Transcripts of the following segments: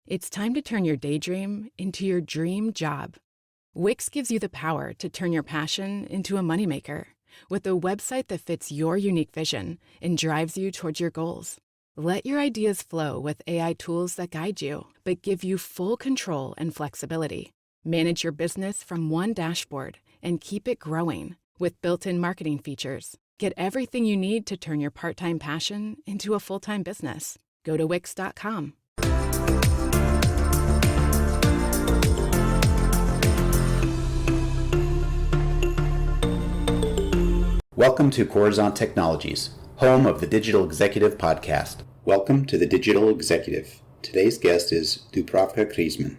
It's time to turn your daydream into your dream job. Wix gives you the power to turn your passion into a moneymaker with a website that fits your unique vision and drives you towards your goals. Let your ideas flow with AI tools that guide you, but give you full control and flexibility. Manage your business from one dashboard and keep it growing with built-in marketing features. Get everything you need to turn your part-time passion into a full-time business. Go to Wix.com. Welcome to Coruzant Technologies, home of the Digital Executive Podcast. Welcome to the Digital Executive. Today's guest is Dubravka Krizman.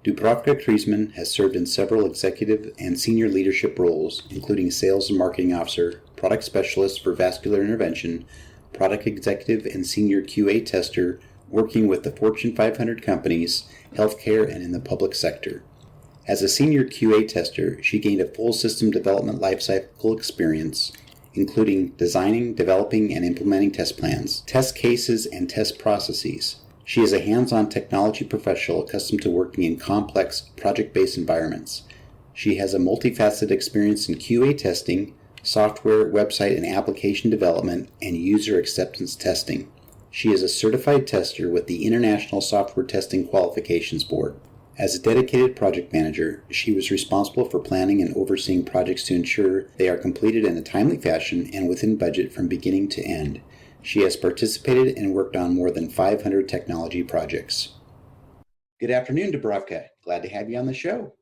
Dubravka Krizman has served in several executive and senior leadership roles, including Sales and Marketing Officer, Product Specialist for Vascular Intervention, Product Executive and Senior QA Tester, working with the Fortune 500 companies, healthcare, and in the public sector. As a senior QA tester, she gained a full system development lifecycle experience, including designing, developing, and implementing test plans, test cases, and test processes. She is a hands-on technology professional accustomed to working in complex, project-based environments. She has a multifaceted experience in QA testing, software, website, and application development, and user acceptance testing. She is a certified tester with the International Software Testing Qualifications Board. As a dedicated project manager, she was responsible for planning and overseeing projects to ensure they are completed in a timely fashion and within budget from beginning to end. She has participated and worked on more than 500 technology projects. Good afternoon, Dubravka. Glad to have you on the show.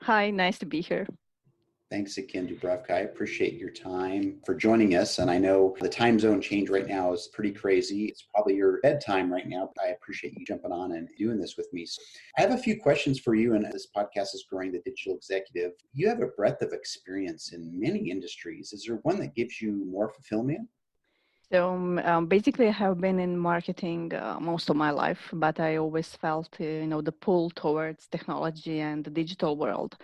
Hi, nice to be here. Thanks again, Dubravka. I appreciate your time for joining us. And I know the time zone change right now is pretty crazy. It's probably your bedtime right now. I appreciate you jumping on and doing this with me. So I have a few questions for you, and this podcast is Growing the Digital Executive. You have a breadth of experience in many industries. Is there one that gives you more fulfillment? So basically, I have been in marketing most of my life, but I always felt, the pull towards technology and the digital world.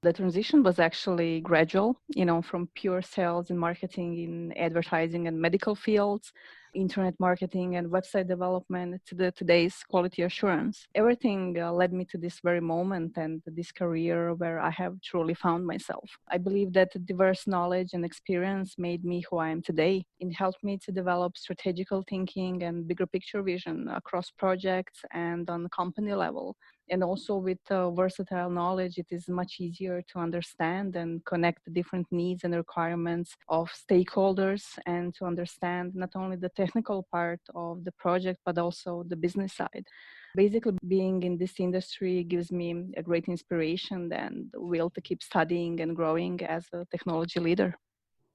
The transition was actually gradual, from pure sales and marketing in advertising and medical fields, internet marketing and website development to today's quality assurance. Everything led me to this very moment and this career where I have truly found myself. I believe that diverse knowledge and experience made me who I am today. It helped me to develop strategical thinking and bigger picture vision across projects and on the company level. And also with versatile knowledge, it is much easier to understand and connect the different needs and requirements of stakeholders and to understand not only the technical part of the project, but also the business side. Basically, being in this industry gives me a great inspiration and will to keep studying and growing as a technology leader.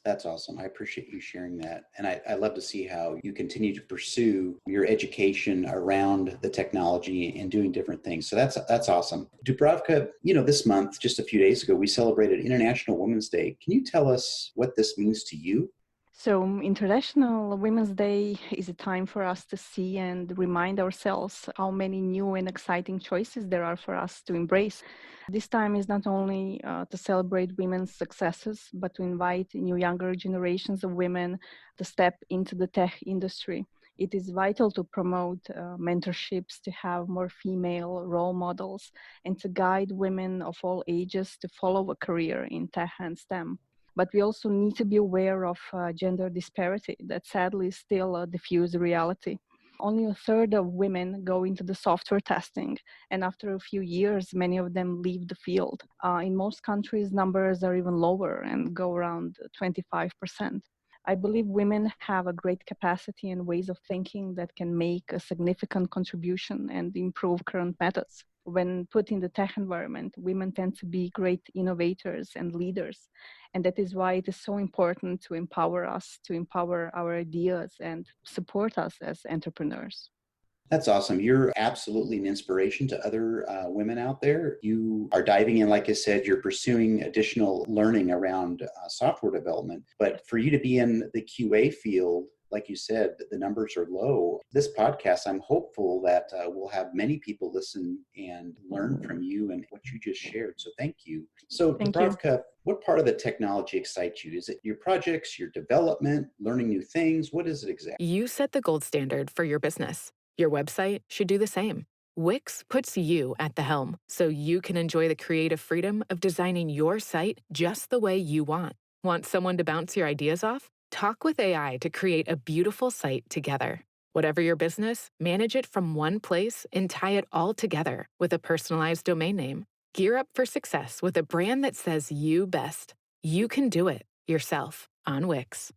That's awesome. I appreciate you sharing that. And I love to see how you continue to pursue your education around the technology and doing different things. So that's awesome. Dubravka, this month, just a few days ago, we celebrated International Women's Day. Can you tell us what this means to you? So International Women's Day is a time for us to see and remind ourselves how many new and exciting choices there are for us to embrace. This time is not only to celebrate women's successes, but to invite new younger generations of women to step into the tech industry. It is vital to promote mentorships, to have more female role models, and to guide women of all ages to follow a career in tech and STEM. But we also need to be aware of gender disparity that sadly is still a diffuse reality. Only a third of women go into the software testing, and after a few years, many of them leave the field. In most countries, numbers are even lower and go around 25%. I believe women have a great capacity and ways of thinking that can make a significant contribution and improve current methods. When put in the tech environment, women tend to be great innovators and leaders. And that is why it is so important to empower us, to empower our ideas and support us as entrepreneurs. That's awesome. You're absolutely an inspiration to other women out there. You are diving in, like I said, you're pursuing additional learning around software development. But for you to be in the QA field, like you said, the numbers are low. This podcast, I'm hopeful that we'll have many people listen and learn from you and what you just shared. So thank you. So Dubravka, what part of the technology excites you? Is it your projects, your development, learning new things? What is it exactly? You set the gold standard for your business. Your website should do the same. Wix puts you at the helm so you can enjoy the creative freedom of designing your site just the way you want. Want someone to bounce your ideas off? Talk with AI to create a beautiful site together. Whatever your business, manage it from one place and tie it all together with a personalized domain name. Gear up for success with a brand that says you best. You can do it yourself on Wix.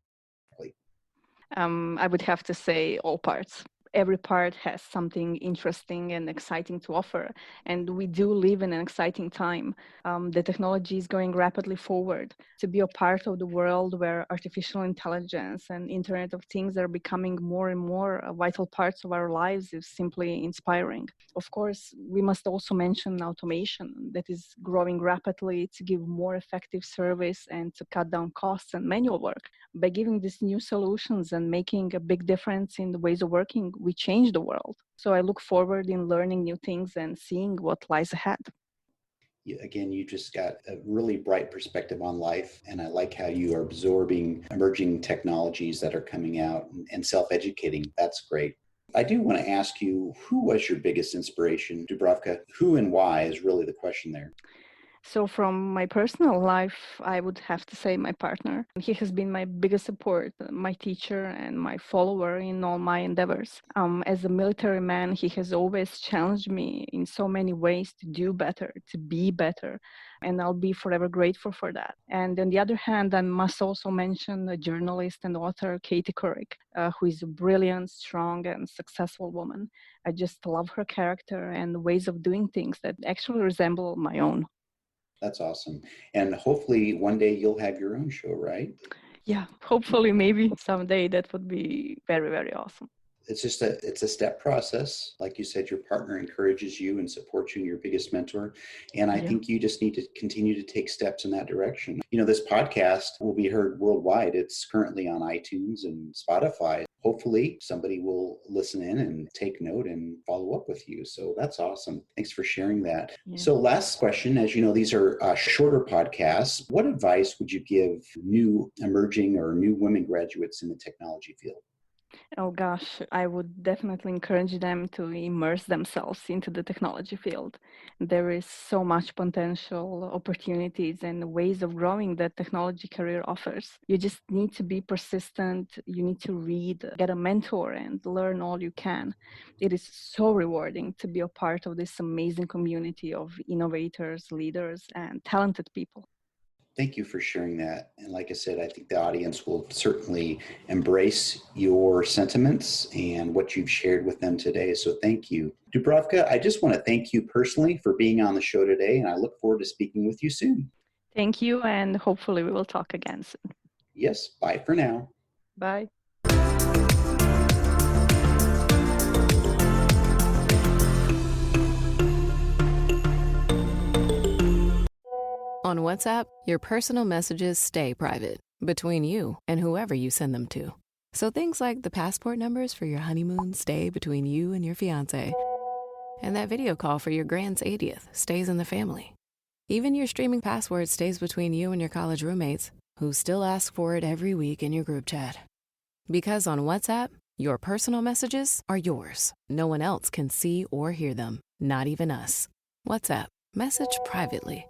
I would have to say all parts. Every part has something interesting and exciting to offer. And we do live in an exciting time. The technology is going rapidly forward. To be a part of the world where artificial intelligence and Internet of Things are becoming more and more vital parts of our lives is simply inspiring. Of course, we must also mention automation that is growing rapidly to give more effective service and to cut down costs and manual work. By giving these new solutions and making a big difference in the ways of working, we change the world. So I look forward in learning new things and seeing what lies ahead. Again, you just got a really bright perspective on life, and I like how you are absorbing emerging technologies that are coming out and self-educating. That's great. I do want to ask you, who was your biggest inspiration, Dubravka? Who and why is really the question there. So from my personal life, I would have to say my partner. He has been my biggest support, my teacher and my follower in all my endeavors. As a military man, he has always challenged me in so many ways to do better, to be better, and I'll be forever grateful for that. And on the other hand, I must also mention the journalist and author Katie Couric, who is a brilliant, strong, and successful woman. I just love her character and ways of doing things that actually resemble my own. That's awesome. And hopefully one day you'll have your own show, right? Yeah, hopefully maybe someday. That would be very, very awesome. It's a step process. Like you said, your partner encourages you and supports you, and your biggest mentor. And I think you just need to continue to take steps in that direction. This podcast will be heard worldwide. It's currently on iTunes and Spotify. Hopefully somebody will listen in and take note and follow up with you. So that's awesome. Thanks for sharing that. Yeah. So last question, as you know, these are shorter podcasts. What advice would you give new emerging or new women graduates in the technology field? Oh gosh, I would definitely encourage them to immerse themselves into the technology field. There is so much potential, opportunities, and ways of growing that technology career offers. You just need to be persistent. You need to read, get a mentor, and learn all you can. It is so rewarding to be a part of this amazing community of innovators, leaders, and talented people. Thank you for sharing that. And like I said, I think the audience will certainly embrace your sentiments and what you've shared with them today. So thank you. Dubravka, I just want to thank you personally for being on the show today, and I look forward to speaking with you soon. Thank you, and hopefully we will talk again soon. Yes, bye for now. Bye. On WhatsApp, your personal messages stay private between you and whoever you send them to. So things like the passport numbers for your honeymoon stay between you and your fiancé. And that video call for your grand's 80th stays in the family. Even your streaming password stays between you and your college roommates, who still ask for it every week in your group chat. Because on WhatsApp, your personal messages are yours. No one else can see or hear them, not even us. WhatsApp, message privately.